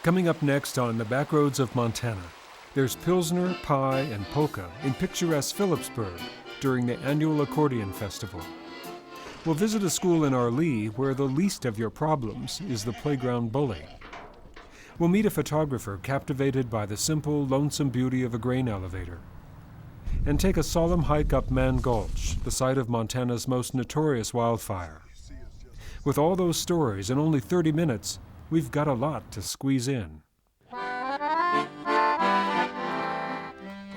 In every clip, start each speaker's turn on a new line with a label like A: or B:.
A: Coming up next on the Backroads of Montana, there's Pilsner, Pie, and Polka in picturesque Philipsburg during the annual Accordion Festival. We'll visit a school in Arlee where the least of your problems is the playground bully. We'll meet a photographer captivated by the simple, lonesome beauty of a grain elevator. And take a solemn hike up Mann Gulch, the site of Montana's most notorious wildfire. With all those stories in only 30 minutes, we've got a lot to squeeze in.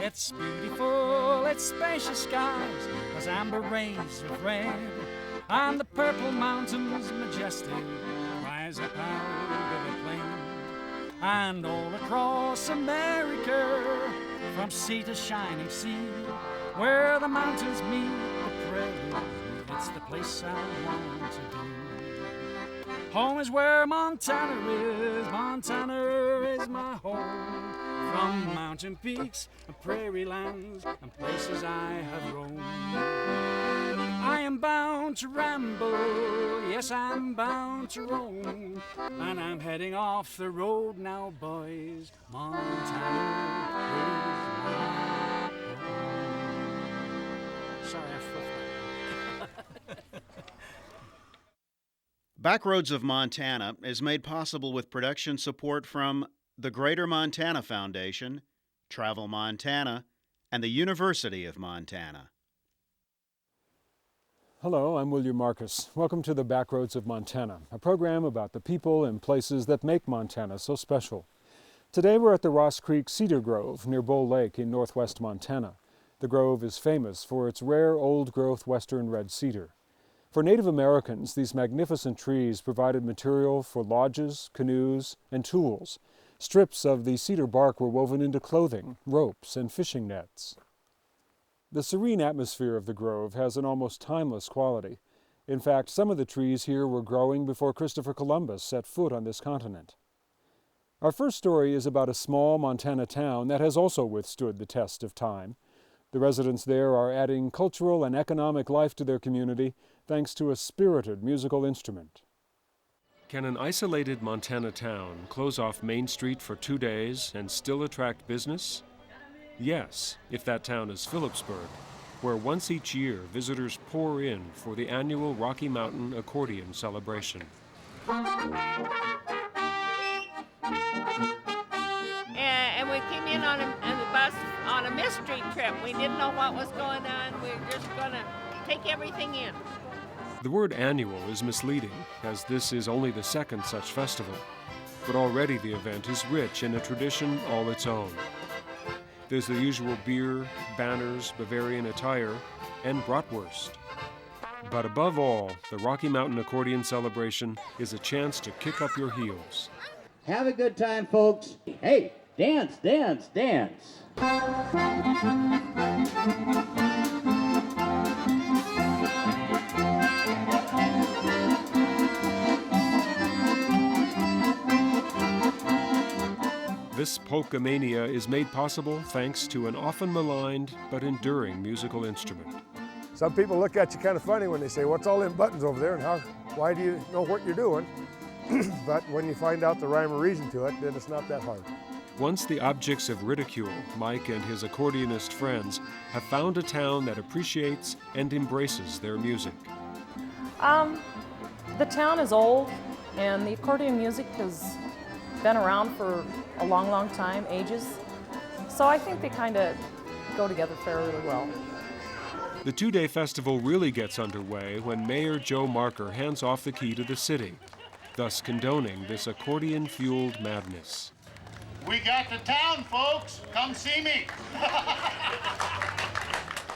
B: It's beautiful, it's spacious skies, as amber rays of red, and the purple mountains majestic rise up out of the plain. And all across America, from sea to shining sea, where the mountains meet the prairie, it's the place I want to be. Home is where Montana is my home. From mountain peaks and prairie lands and places I have roamed, I am bound to ramble, yes, I'm bound to roam, and I'm heading off the road now, boys. Montana is my home. Sorry, I fluffed that.
C: Backroads of Montana is made possible with production support from the Greater Montana Foundation, Travel Montana, and the University of Montana.
A: Hello, I'm William Marcus. Welcome to the Backroads of Montana, a program about the people and places that make Montana so special. Today we're at the Ross Creek Cedar Grove near Bull Lake in northwest Montana. The grove is famous for its rare old-growth western red cedar. For Native Americans, these magnificent trees provided material for lodges, canoes, and tools. Strips of the cedar bark were woven into clothing, ropes, and fishing nets. The serene atmosphere of the grove has an almost timeless quality. In fact, some of the trees here were growing before Christopher Columbus set foot on this continent. Our first story is about a small Montana town that has also withstood the test of time. The residents there are adding cultural and economic life to their community thanks to a spirited musical instrument. Can an isolated Montana town close off Main Street for 2 days and still attract business? Yes, if that town is Philipsburg, where once each year visitors pour in for the annual Rocky Mountain Accordion celebration.
D: And we came in on the bus on a mystery trip. We didn't know what was going on. We were just going to take everything in.
A: The word annual is misleading, as this is only the second such festival. But already the event is rich in a tradition all its own. There's the usual beer, banners, Bavarian attire, and bratwurst. But above all, the Rocky Mountain Accordion celebration is a chance to kick up your heels.
E: Have a good time, folks. Hey, dance, dance, dance.
A: This polka mania is made possible thanks to an often maligned but enduring musical instrument.
F: Some people look at you kind of funny when they say, "What's all them buttons over there, and why do you know what you're doing?" But when you find out the rhyme or reason to it, then it's not that hard.
A: Once the objects of ridicule, Mike and his accordionist friends have found a town that appreciates and embraces their music.
G: The town is old, and the accordion music has been around for a long, long time, ages. So I think they kind of go together fairly well.
A: The two-day festival really gets underway when Mayor Joe Marker hands off the key to the city, thus condoning this accordion-fueled madness.
H: We got the town, folks. Come see me.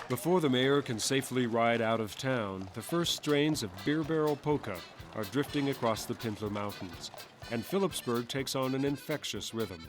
A: Before the mayor can safely ride out of town, the first strains of Beer Barrel Polka are drifting across the Pintler Mountains, and Philipsburg takes on an infectious rhythm.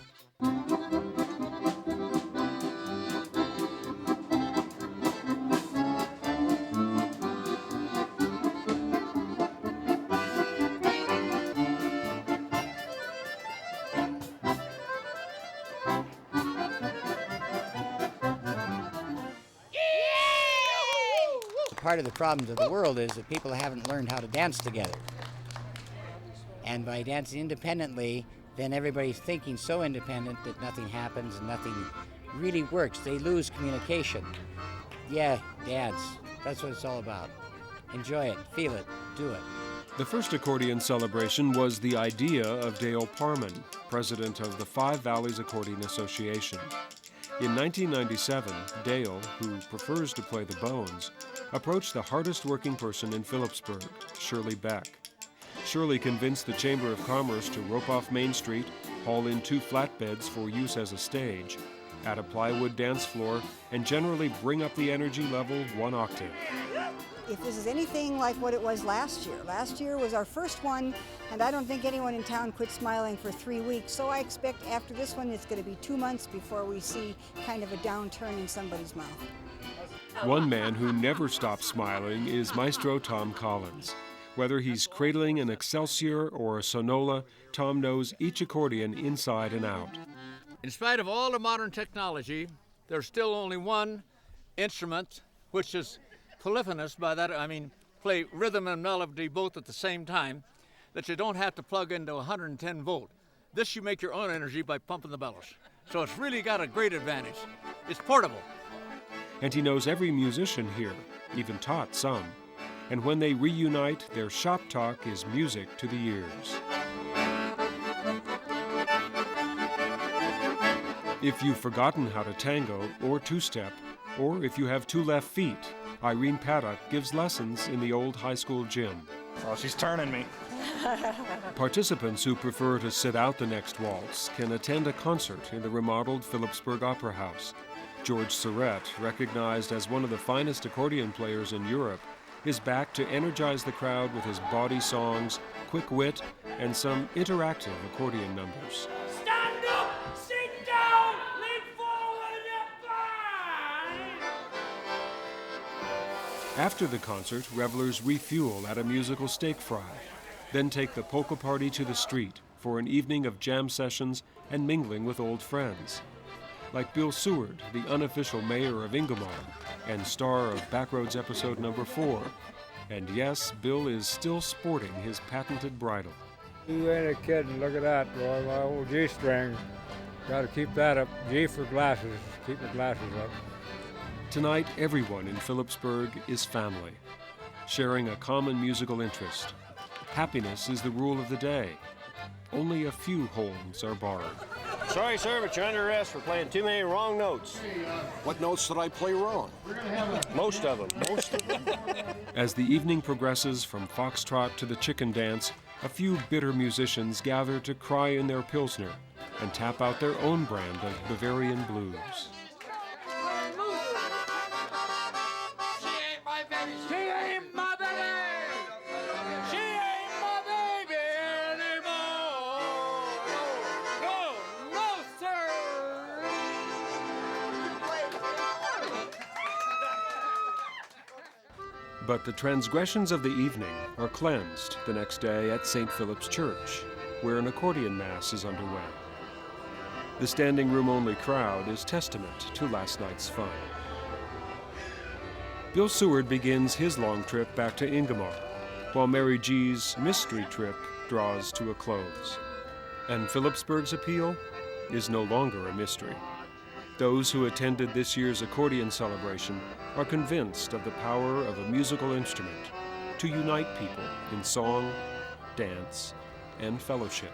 I: Part of the problems of the world is that people haven't learned how to dance together. And by dancing independently, then everybody's thinking so independent that nothing happens and nothing really works. They lose communication. Yeah, dads, that's what it's all about. Enjoy it, feel it, do it.
A: The first accordion celebration was the idea of Dale Parman, president of the Five Valleys Accordion Association. In 1997, Dale, who prefers to play the bones, approached the hardest working person in Philipsburg, Shirley Beck. Shirley convinced the Chamber of Commerce to rope off Main Street, haul in 2 flatbeds for use as a stage, add a plywood dance floor, and generally bring up the energy level 1 octave.
J: If this is anything like what it was last year was our first one, and I don't think anyone in town quit smiling for 3 weeks, so I expect after this one it's going to be 2 months before we see kind of a downturn in somebody's mouth.
A: One man who never stops smiling is Maestro Tom Collins. Whether he's cradling an Excelsior or a Sonola, Tom knows each accordion inside and out.
K: In spite of all the modern technology, there's still only one instrument which is polyphonous. By that I mean play rhythm and melody both at the same time, that you don't have to plug into 110 volt. This you make your own energy by pumping the bellows. So it's really got a great advantage. It's portable.
A: And he knows every musician here, even taught some. And when they reunite, their shop talk is music to the ears. If you've forgotten how to tango or two-step, or if you have 2 left feet, Irene Paddock gives lessons in the old high school gym.
L: Oh, she's turning me.
A: Participants who prefer to sit out the next waltz can attend a concert in the remodeled Philipsburg Opera House. George Surrett, recognized as one of the finest accordion players in Europe, is back to energize the crowd with his bawdy songs, quick wit, and some interactive accordion numbers.
B: Stand up, sit down, lean forward and bind.
A: After the concert, revelers refuel at a musical steak fry, then take the polka party to the street for an evening of jam sessions and mingling with old friends. Like Bill Seward, the unofficial mayor of Ingomar and star of Backroads episode number 4. And yes, Bill is still sporting his patented bridle.
M: You ain't a kidding, look at that, boy, my old G-string. Got to keep that up. G for glasses, keep the glasses up.
A: Tonight, everyone in Philipsburg is family, sharing a common musical interest. Happiness is the rule of the day. Only a few holds are borrowed.
N: Sorry, sir, but you're under arrest for playing too many wrong notes.
O: What notes did I play wrong?
N: Most of them.
A: As the evening progresses from foxtrot to the chicken dance, a few bitter musicians gather to cry in their Pilsner and tap out their own brand of Bavarian blues. But the transgressions of the evening are cleansed the next day at St. Philip's Church, where an accordion mass is underway. The standing room only crowd is testament to last night's fun. Bill Seward begins his long trip back to Ingomar, while Mary G's mystery trip draws to a close. And Philipsburg's appeal is no longer a mystery. Those who attended this year's accordion celebration are convinced of the power of a musical instrument to unite people in song, dance, and fellowship.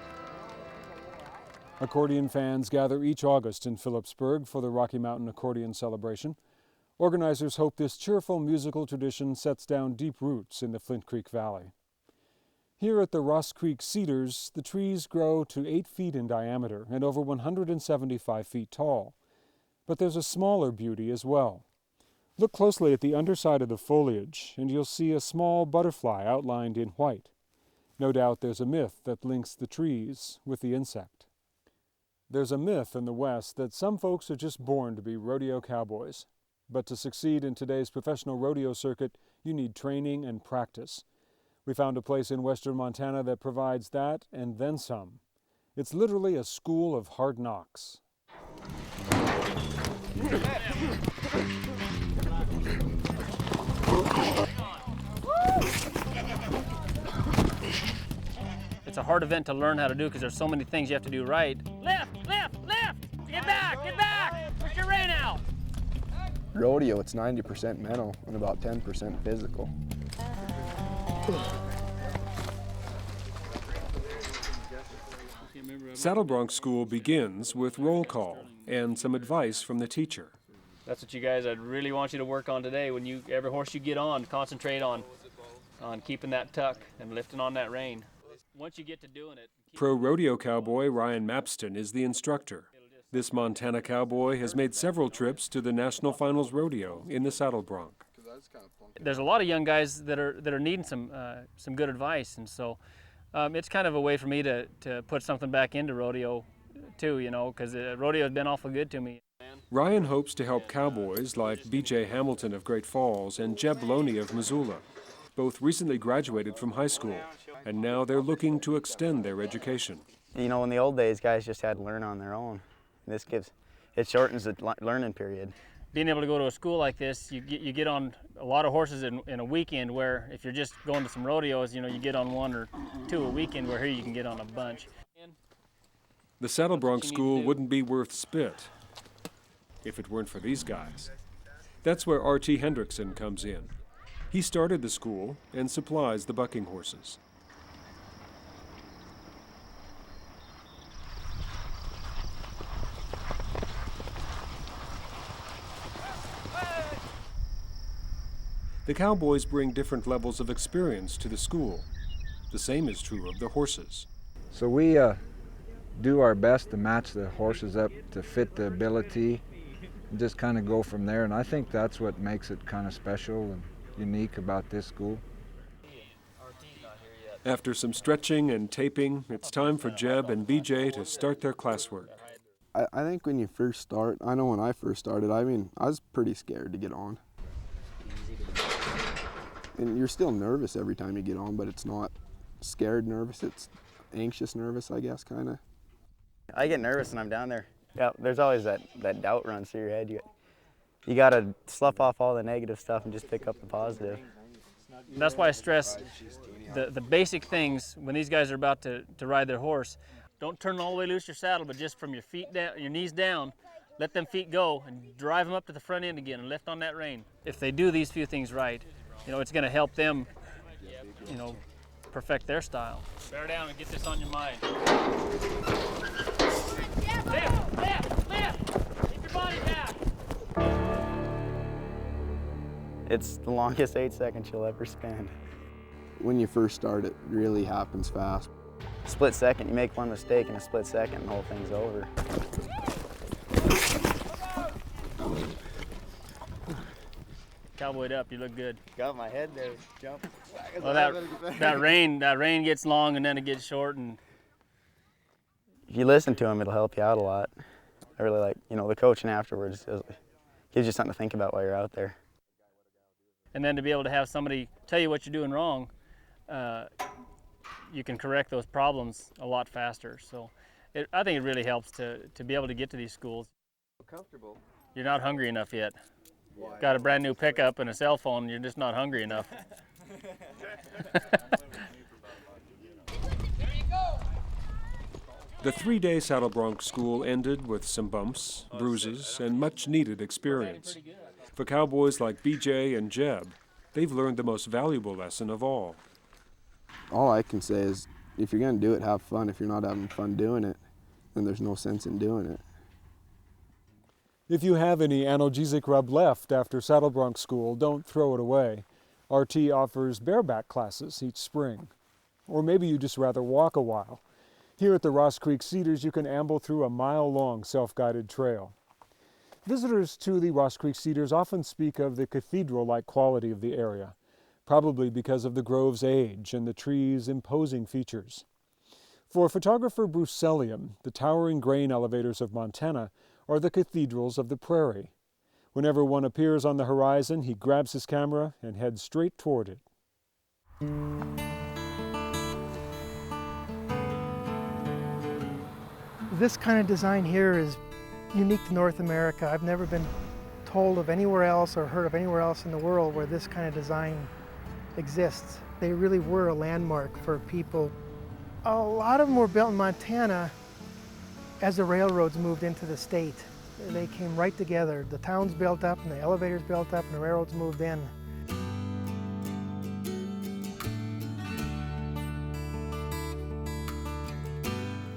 A: Accordion fans gather each August in Philipsburg for the Rocky Mountain Accordion Celebration. Organizers hope this cheerful musical tradition sets down deep roots in the Flint Creek Valley. Here at the Ross Creek Cedars, the trees grow to 8 feet in diameter and over 175 feet tall. But there's a smaller beauty as well. Look closely at the underside of the foliage, and you'll see a small butterfly outlined in white. No doubt there's a myth that links the trees with the insect. There's a myth in the West that some folks are just born to be rodeo cowboys. But to succeed in today's professional rodeo circuit, you need training and practice. We found a place in western Montana that provides that and then some. It's literally a school of hard knocks.
P: It's
L: a hard event to learn how to do because there's so many things you have to do right. Lift, lift, lift! Get back, get back! Push your rein out!
P: Rodeo, it's 90% mental and about 10% physical.
A: Saddle Bronc School begins with roll call and some advice from the teacher.
L: That's what you guys, I really want you to work on today. When every horse you get on, concentrate on keeping that tuck and lifting on that rein. Once you get to doing it.
A: Pro rodeo cowboy Ryan Mapston is the instructor. This Montana cowboy has made several trips to the National Finals Rodeo in the Saddle Bronc.
L: There's a lot of young guys that are needing some good advice, and so it's kind of a way for me to put something back into rodeo too, you know, because rodeo has been awful good to me.
A: Ryan hopes to help cowboys like B.J. Hamilton of Great Falls and Jeb Loney of Missoula. Both recently graduated from high school, and now they're looking to extend their education.
Q: You know, in the old days, guys just had to learn on their own. It shortens the learning period.
L: Being able to go to a school like this, you get on a lot of horses in a weekend, where if you're just going to some rodeos, you know, you get on one or two a weekend, where here you can get on a bunch.
A: The Saddle Bronc School wouldn't be worth spit if it weren't for these guys. That's where R.T. Hendrickson comes in. He started the school and supplies the bucking horses. The cowboys bring different levels of experience to the school. The same is true of the horses.
R: So we do our best to match the horses up to fit the ability and just kind of go from there. And I think that's what makes it kind of special and unique about this school.
A: After some stretching and taping, it's time for Jeb and BJ to start their classwork.
P: I think when you first start, I know when I first started, I was pretty scared to get on. And you're still nervous every time you get on, but it's not scared nervous, it's anxious nervous, I guess, kind of.
Q: I get nervous when I'm down there. Yeah, there's always that doubt runs through your head. You got to slough off all the negative stuff and just pick up the positive.
L: And that's why I stress the basic things when these guys are about to ride their horse. Don't turn all the way loose your saddle, but just from your feet down, your knees down, let them feet go and drive them up to the front end again and lift on that rein. If they do these few things right, you know, it's going to help them, you know, perfect their style. Bear down and get this on your mind. Lift, lift, lift! Keep your body back!
Q: It's the longest 8 seconds you'll ever spend.
P: When you first start, it really happens fast.
Q: Split second, you make one mistake in a split second and the whole thing's over.
L: Cowboyed up, you look good.
Q: Got my head there, jump.
L: Well, that rein gets long and then it gets short, and
Q: if you listen to him, it'll help you out a lot. I really like, you know, the coaching afterwards gives you something to think about while you're out there.
L: And then to be able to have somebody tell you what you're doing wrong, you can correct those problems a lot faster. So I think it really helps to be able to get to these schools.
P: Comfortable.
L: You're not hungry enough yet. Got a brand new pickup and a cell phone, and you're just not hungry enough.
A: The 3-day Saddle Bronc School ended with some bumps, bruises, and much needed experience. For cowboys like BJ and Jeb, they've learned the most valuable lesson of all.
P: All I can say is, if you're going to do it, have fun. If you're not having fun doing it, then there's no sense in doing it.
A: If you have any analgesic rub left after Saddle Bronc School, don't throw it away. RT offers bareback classes each spring. Or maybe you just rather walk a while. Here at the Ross Creek Cedars, you can amble through a mile-long self-guided trail. Visitors to the Ross Creek Cedars often speak of the cathedral-like quality of the area, probably because of the grove's age and the trees' imposing features. For photographer Bruce Selliam, the towering grain elevators of Montana are the cathedrals of the prairie. Whenever one appears on the horizon, he grabs his camera and heads straight toward it.
S: This kind of design here is unique to North America. I've never been told of anywhere else or heard of anywhere else in the world where this kind of design exists. They really were a landmark for people A lot of them were built in Montana as the railroads moved into the state. They came right together. The towns built up and the elevators built up and the railroads moved in.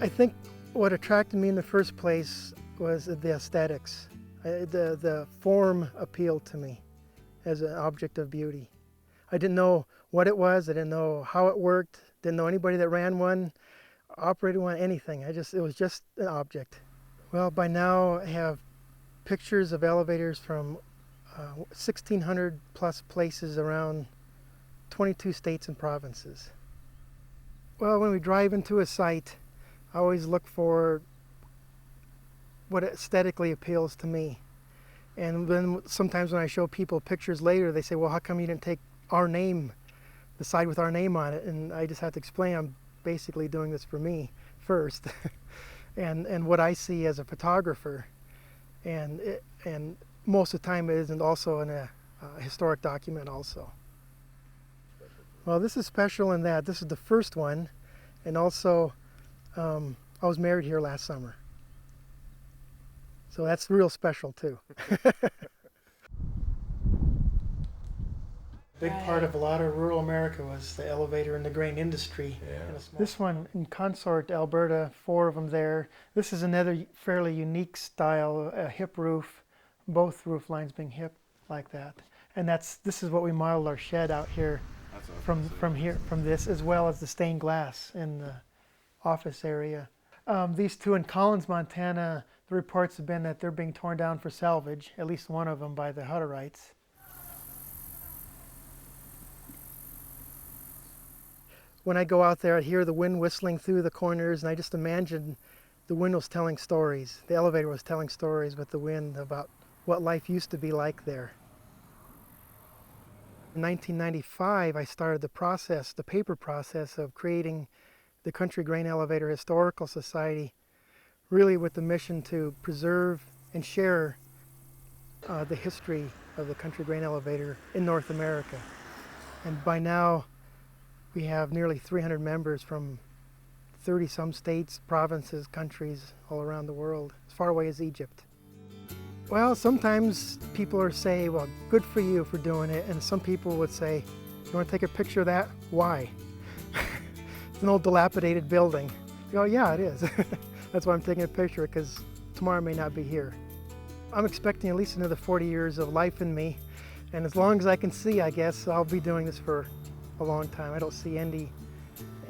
S: I think what attracted me in the first place was the aesthetics. The form appealed to me as an object of beauty. I didn't know what it was, I didn't know how it worked, didn't know anybody that ran one, operated one, anything. It was just an object. Well, by now I have pictures of elevators from 1,600 plus places around 22 states and provinces. Well, when we drive into a site, I always look for what aesthetically appeals to me. And then sometimes when I show people pictures later, they say, well, how come you didn't take our name, the side with our name on it? And I just have to explain, I'm basically doing this for me first. and what I see as a photographer. And most of the time it isn't also in a historic document also. Well, this is special in that this is the first one, and also I was married here last summer. So that's real special too. Big part of a lot of rural America was the elevator and the grain industry. Yeah. This one in Consort, Alberta, 4 of them there. This is another fairly unique style, a hip roof, both roof lines being hip like that. And this is what we modeled our shed out here from this, as well as the stained glass in the office area. These 2 in Collins, Montana, the reports have been that they're being torn down for salvage, at least one of them by the Hutterites. When I go out there, I hear the wind whistling through the corners, and I just imagine the wind was telling stories. The elevator was telling stories with the wind about what life used to be like there. In 1995, I started the paper process of creating the Country Grain Elevator Historical Society, really with the mission to preserve and share the history of the country grain elevator in North America. And by now, we have nearly 300 members from 30-some states, provinces, countries all around the world, as far away as Egypt. Well, sometimes people say, well, good for you for doing it, and some people would say, you want to take a picture of that? Why? It's an old dilapidated building. You go, yeah, it is. That's why I'm taking a picture, because tomorrow may not be here. I'm expecting at least another 40 years of life in me, and as long as I can see, I guess, I'll be doing this for a long time. I don't see any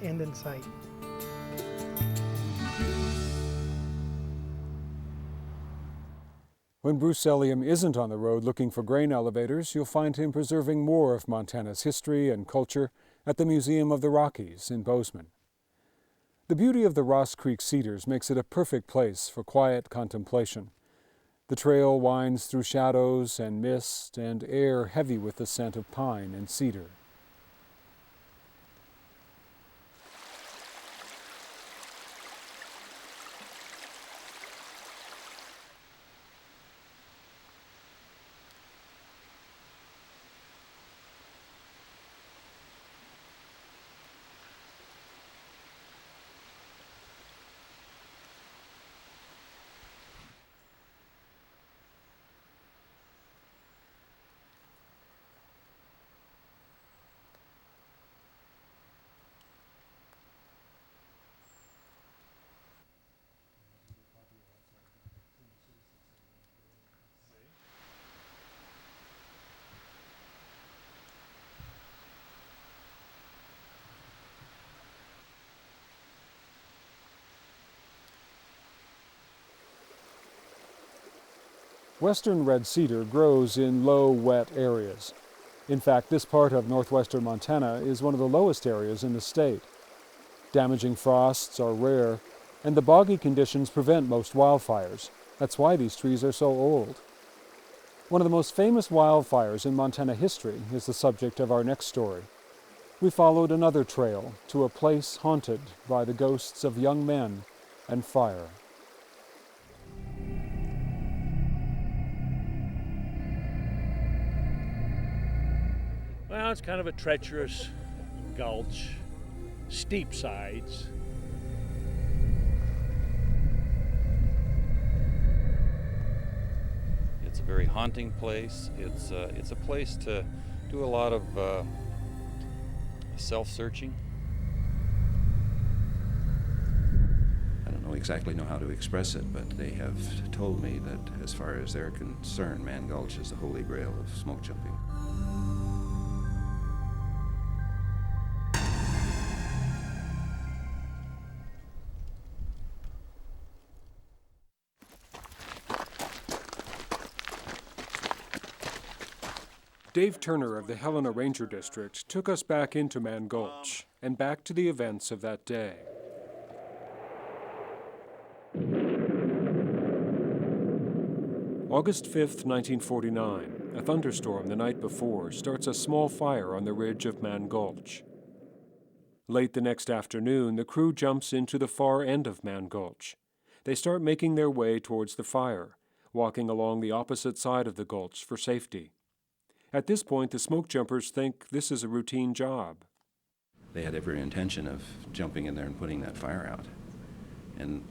S: end in sight.
A: When Bruce Elliam isn't on the road looking for grain elevators, you'll find him preserving more of Montana's history and culture at the Museum of the Rockies in Bozeman. The beauty of the Ross Creek Cedars makes it a perfect place for quiet contemplation. The trail winds through shadows and mist and air heavy with the scent of pine and cedar. Western red cedar grows in low, wet areas. In fact, this part of northwestern Montana is one of the lowest areas in the state. Damaging frosts are rare, and the boggy conditions prevent most wildfires. That's why these trees are so old. One of the most famous wildfires in Montana history is the subject of our next story. We followed another trail to a place haunted by the ghosts of young men and fire.
T: Well, it's kind of a treacherous gulch, steep sides, a very haunting place. It's a place to do a lot of self-searching.
U: I don't exactly know how to express it, but they have told me that as far as they're concerned, Mann Gulch is the holy grail of smoke jumping.
A: Dave Turner of the Helena Ranger District took us back into Mann Gulch and back to the events of that day. August 5th, 1949, a thunderstorm the night before starts a small fire on the ridge of Mann Gulch. Late the next afternoon, the crew jumps into the far end of Mann Gulch. They start making their way towards the fire, walking along the opposite side of the gulch for safety. At this point, the smoke jumpers think this is a routine job.
U: They had every intention of jumping in there and putting that fire out. And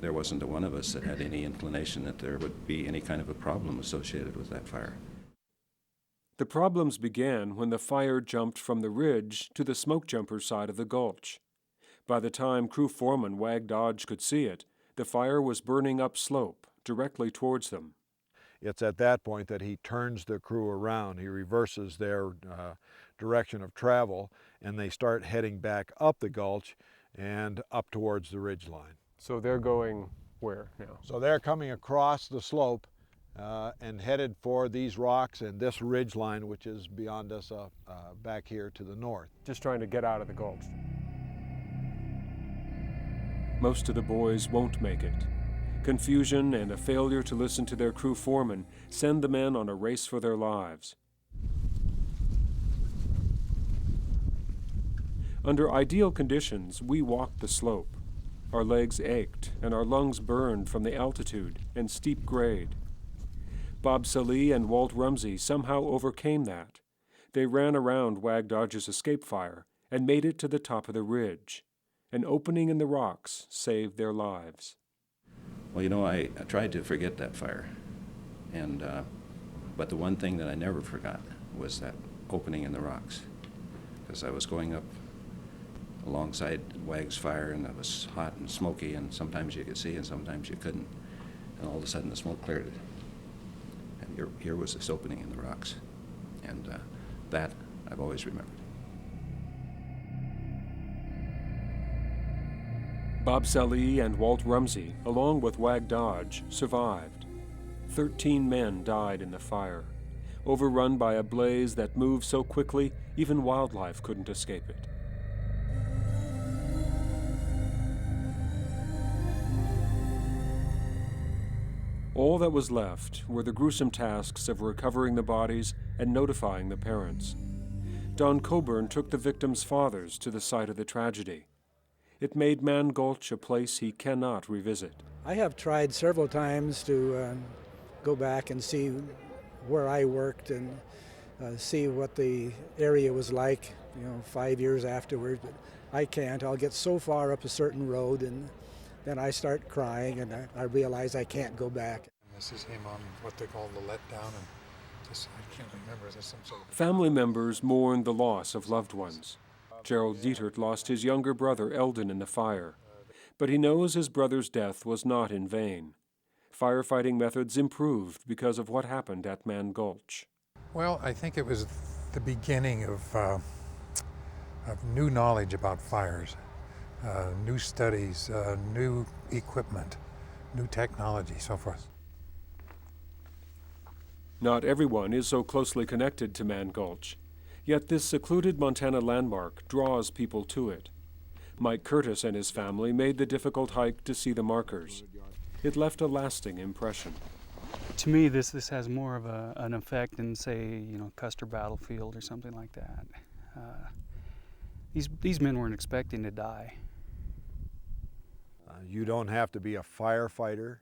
U: there wasn't a one of us that had any inclination that there would be any kind of a problem associated with that fire.
A: The problems began when the fire jumped from the ridge to the smoke jumper's side of the gulch. By the time crew foreman Wag Dodge could see it, the fire was burning upslope, directly towards them.
V: It's at that point that he turns the crew around. He reverses their direction of travel, and they start heading back up the gulch and up towards the ridge line.
A: So they're going where now?
V: So they're coming across the slope and headed for these rocks and this ridge line, which is beyond us back here to the north.
A: Just trying to get out of the gulch. Most of the boys won't make it. Confusion and a failure to listen to their crew foreman send the men on a race for their lives. Under ideal conditions, we walked the slope. Our legs ached and our lungs burned from the altitude and steep grade. Bob Salee and Walt Rumsey somehow overcame that. They ran around Wag Dodge's escape fire and made it to the top of the ridge. An opening in the rocks saved their lives.
U: Well, you know, I tried to forget that fire, but the one thing that I never forgot was that opening in the rocks, because I was going up alongside Wag's fire, and it was hot and smoky, and sometimes you could see and sometimes you couldn't, and all of a sudden the smoke cleared it, and here was this opening in the rocks, and that I've always remembered.
A: Bob Salee and Walt Rumsey, along with Wag Dodge, survived. 13 men died in the fire, overrun by a blaze that moved so quickly even wildlife couldn't escape it. All that was left were the gruesome tasks of recovering the bodies and notifying the parents. Don Coburn took the victims' fathers to the site of the tragedy. It made Mann Gulch a place he cannot revisit.
W: I have tried several times to go back and see where I worked and see what the area was like, 5 years afterwards, but I can't. I'll get so far up a certain road and then I start crying and I realize I can't go back.
X: This is him on what they call the letdown, and just, I can't remember, there's some sort of...
A: Family members mourn the loss of loved ones. Gerald Dietert lost his younger brother Eldon in the fire, but he knows his brother's death was not in vain. Firefighting methods improved because of what happened at Mann Gulch.
X: Well, I think it was the beginning of new knowledge about fires, new studies, new equipment, new technology, so forth.
A: Not everyone is so closely connected to Mann Gulch. Yet this secluded Montana landmark draws people to it. Mike Curtis and his family made the difficult hike to see the markers. It left a lasting impression.
Y: To me, this has more of an effect than, say, Custer Battlefield or something like that. These men weren't expecting to die.
V: You don't have to be a firefighter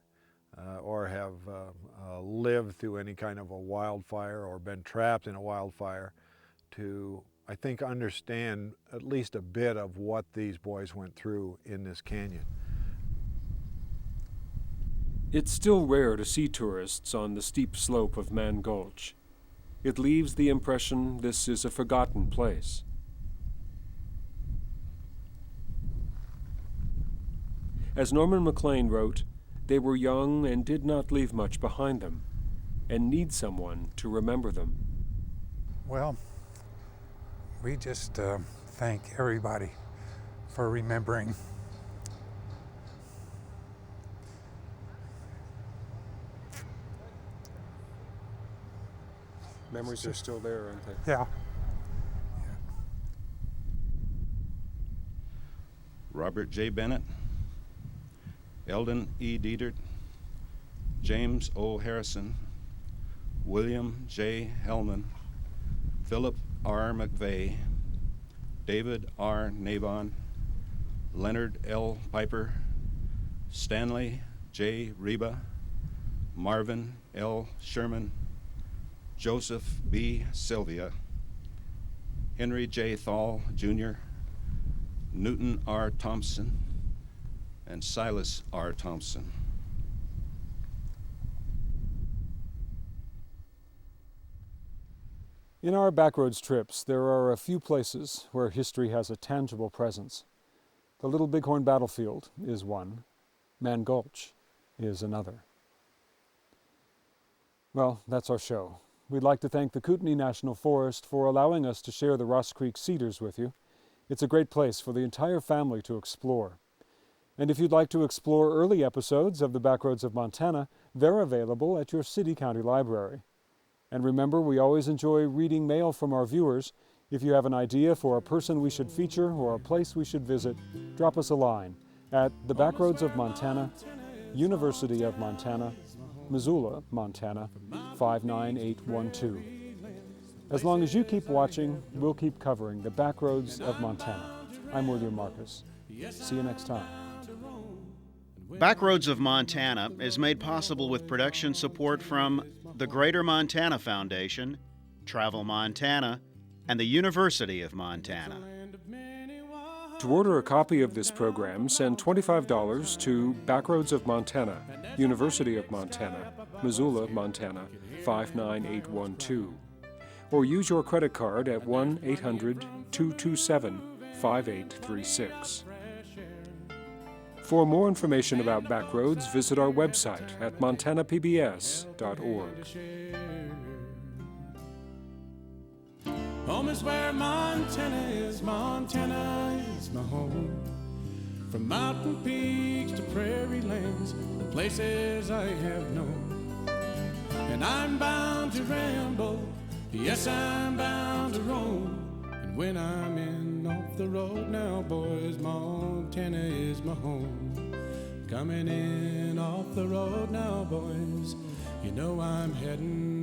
V: or have lived through any kind of a wildfire or been trapped in a wildfire to, I think, understand at least a bit of what these boys went through in this canyon.
A: It's still rare to see tourists on the steep slope of Mann Gulch. It leaves the impression this is a forgotten place. As Norman Maclean wrote, they were young and did not leave much behind them, and need someone to remember them.
X: Well, we just thank everybody for remembering.
A: Memories are still there, aren't they?
X: Yeah.
U: Robert J. Bennett, Eldon E. Dietert, James O. Harrison, William J. Hellman, Philip R. McVeigh, David R. Nabon, Leonard L. Piper, Stanley J. Reba, Marvin L. Sherman, Joseph B. Sylvia, Henry J. Thal, Jr., Newton R. Thompson, and Silas R. Thompson.
A: In our Backroads trips, there are a few places where history has a tangible presence. The Little Bighorn Battlefield is one. Mann Gulch is another. Well, that's our show. We'd like to thank the Kootenai National Forest for allowing us to share the Ross Creek Cedars with you. It's a great place for the entire family to explore. And if you'd like to explore early episodes of the Backroads of Montana, they're available at your city-county library. And remember, we always enjoy reading mail from our viewers. If you have an idea for a person we should feature or a place we should visit, drop us a line at the Backroads of Montana, University of Montana, Missoula, Montana, 59812. As long as you keep watching, we'll keep covering the Backroads of Montana. I'm William Marcus. See you next time.
C: Backroads of Montana is made possible with production support from the Greater Montana Foundation, Travel Montana, and the University of Montana.
A: To order a copy of this program, send $25 to Backroads of Montana, University of Montana, Missoula, Montana, 59812. Or use your credit card at 1-800-227-5836. For more information about Backroads, visit our website at montanapbs.org.
B: Home is where Montana is my home. From mountain peaks to prairie lands, the places I have known. And I'm bound to ramble, yes, I'm bound to roam. And when I'm in off the road now, boys, Montana is my home. Coming in off the road now, boys, you know I'm heading